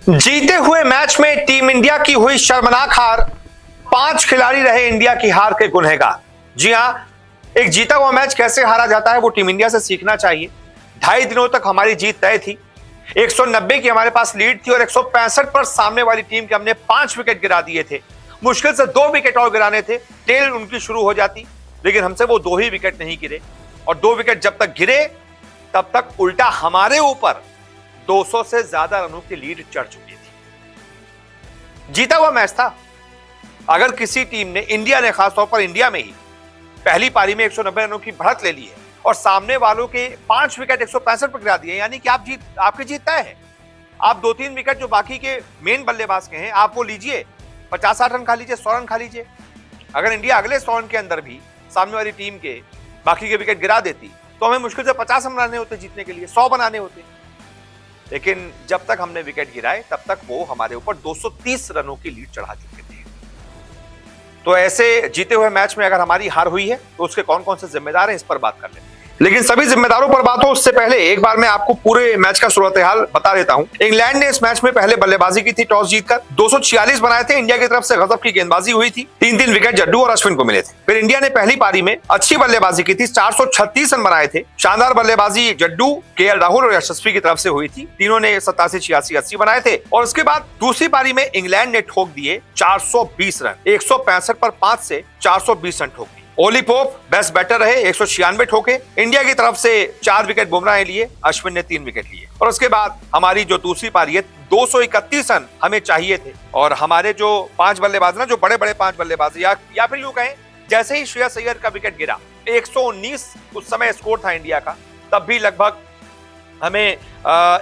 जीते हुए मैच में टीम इंडिया की हुई शर्मनाक हार। 5 खिलाड़ी रहे इंडिया की हार के गुनहगार। जी हां, एक जीता हुआ मैच कैसे हारा जाता है वो टीम इंडिया से सीखना चाहिए। 2.5 दिनों तक हमारी जीत तय थी। 190 की हमारे पास लीड थी और 165 पर सामने वाली टीम के हमने 5 विकेट गिरा दिए थे। मुश्किल से 2 विकेट और गिराने थे, टेल उनकी शुरू हो जाती, लेकिन हमसे वो 2 ही विकेट नहीं गिरे। और 2 विकेट जब तक गिरे तब तक उल्टा हमारे ऊपर 200 से ज्यादा रनों की लीड चढ़ चुकी थी। जीता हुआ मैच था। अगर किसी टीम ने, इंडिया ने, खासतौर पर इंडिया में ही पहली पारी में 190 रनों की बढ़त ले ली है और सामने वालों के 5 विकेट 165 पर गिरा दिए, यानी कि आपकी जीत तय है। आप 2-3 विकेट जो बाकी के मेन बल्लेबाज के हैं आप वो लीजिए, 50-60 रन खा लीजिए, 100 रन खा लीजिए। अगर इंडिया अगले 100 रन के अंदर भी सामने वाली टीम के बाकी के विकेट गिरा देती तो हमें मुश्किल से 50 रन बनाने होते जीतने के लिए, 100 बनाने होते। लेकिन जब तक हमने विकेट गिराए तब तक वो हमारे ऊपर 230 रनों की लीड चढ़ा चुके थे। तो ऐसे जीते हुए मैच में अगर हमारी हार हुई है तो उसके कौन कौन से जिम्मेदार हैं, इस पर बात कर लेते हैं। लेकिन सभी जिम्मेदारों पर बात हो उससे पहले एक बार मैं आपको पूरे मैच का सूरत हाल बता देता हूं। इंग्लैंड ने इस मैच में पहले बल्लेबाजी की थी, टॉस जीतकर 246 बनाए थे। इंडिया की तरफ से गजब की गेंदबाजी हुई थी, 3-3 विकेट जड्डू और अश्विन को मिले थे। फिर इंडिया ने पहली पारी में अच्छी बल्लेबाजी की थी, 436 रन बनाए थे। शानदार बल्लेबाजी जड्डू, केएल राहुल और यशस्वी की तरफ से हुई थी, तीनों ने 87, 86, 80 बनाए थे। और उसके बाद दूसरी पारी में इंग्लैंड ने ठोक दिए 420 रन, 165 पर 5 से 420 रन ठोक दिए। ओली पोप बेस्ट बैटर रहे, 196 ठोके। इंडिया की तरफ से 4 विकेट बुमराह ने लिए, अश्विन ने 3 विकेट लिए। और उसके बाद हमारी जो दूसरी पारी है, 231 रन हमें चाहिए थे और हमारे जो 5 बल्लेबाज ना, जो बड़े बड़े 5 बल्लेबाज या फिर यूं कहें, जैसे ही श्रेयस अय्यर का विकेट गिरा, 119 उस समय स्कोर था इंडिया का, तब भी लगभग हमें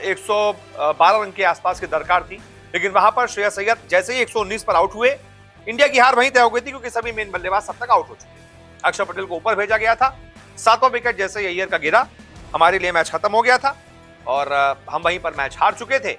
112 रन के आसपास की दरकार थी। लेकिन वहां पर श्रेयस अय्यर जैसे ही 119 पर आउट हुए, इंडिया की हार वहीं तय हो गई थी, क्योंकि सभी मेन बल्लेबाज तब तक आउट हो चुके। अक्षर पटेल को ऊपर भेजा गया था। 7वां विकेट जैसे ही अय्यर का गिरा, हमारे लिए मैच खत्म हो गया था और हम वहीं पर मैच हार चुके थे।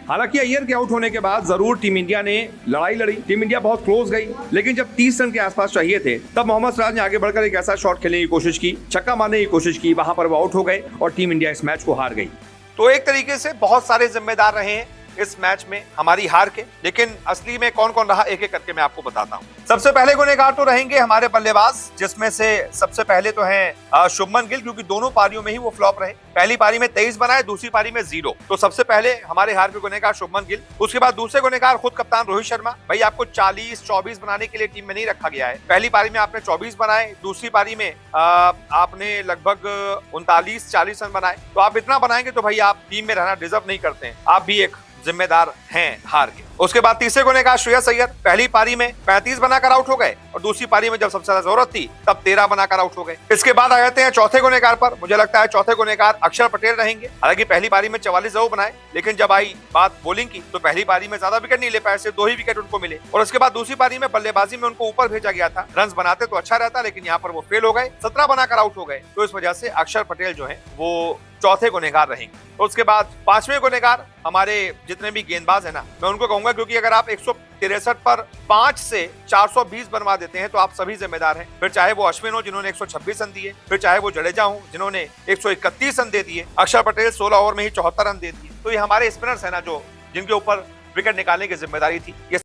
हालांकि अय्यर के आउट होने के बाद जरूर टीम इंडिया ने लड़ाई लड़ी, टीम इंडिया बहुत क्लोज गई, लेकिन जब 30 रन के आसपास चाहिए थे तब मोहम्मद सिराज ने आगे बढ़कर एक ऐसा शॉट खेलने की कोशिश की, छक्का मारने की कोशिश की, वहां पर वो आउट हो गए और टीम इंडिया इस मैच को हार गई। तो एक तरीके से बहुत सारे जिम्मेदार रहे हैं इस मैच में हमारी हार के, लेकिन असली में कौन कौन रहा एक एक करके मैं आपको बताता हूं। सबसे पहले गुनहगार तो रहेंगे हमारे बल्लेबाज, जिसमें से सबसे पहले तो हैं शुभमन गिल, क्योंकि दोनों पारियों में ही वो फ्लॉप रहे। पहली पारी में 23 बनाए, दूसरी पारी में 0। तो सबसे पहले हमारे हार के गुनहगार शुभमन गिल। उसके बाद दूसरे गुनहगार खुद कप्तान रोहित शर्मा। भाई, आपको 40-24 बनाने के लिए टीम में नहीं रखा गया है। पहली पारी में आपने 24 बनाए, दूसरी पारी में आपने लगभग 39-40 रन बनाए। तो आप इतना बनाएंगे तो भाई आप टीम में रहना डिजर्व नहीं करते हैं, आप भी एक जिम्मेदार हैं हार के। उसके बाद तीसरे गुनहगार श्रेयस अय्यर। पहली पारी में 35 बनाकर आउट हो गए और दूसरी पारी में जब सबसे ज्यादा जरूरत थी तब 13 बनाकर आउट हो गए। इसके बाद आ जाते हैं चौथे गुनहगार पर। मुझे लगता है चौथे गुनहगार अक्षर पटेल रहेंगे। हालांकि पहली पारी में 44 जरूर बनाए, लेकिन जब आई बात बॉलिंग की तो पहली पारी में ज्यादा विकेट नहीं ले पाए, सिर्फ 2 ही विकेट उनको मिले। और उसके बाद दूसरी पारी में बल्लेबाजी में उनको ऊपर भेजा गया था, रन बनाते तो अच्छा रहता, लेकिन यहाँ पर वो फेल हो गए, 17 बनाकर आउट हो गए। तो इस वजह से अक्षर पटेल जो है वो चौथे गुनहगार रहेंगे। तो उसके बाद पांचवें गुनहगार हमारे जितने भी गेंदबाज है ना, मैं उनको कहूंगा, क्योंकि अगर आप 163 पर 5 से 420 बनवा देते हैं तो आप सभी जिम्मेदार हैं। फिर चाहे वो अश्विन हो जिन्होंने 126 रन दिए, फिर चाहे वो जडेजा हो जिन्होंने 131 रन दे दिए, अक्षर पटेल 16 ओवर में ही 74 रन दे दिए। तो ये हमारे स्पिनर्स है ना, जो जिनके ऊपर विकेट निकालने की जिम्मेदारी थी।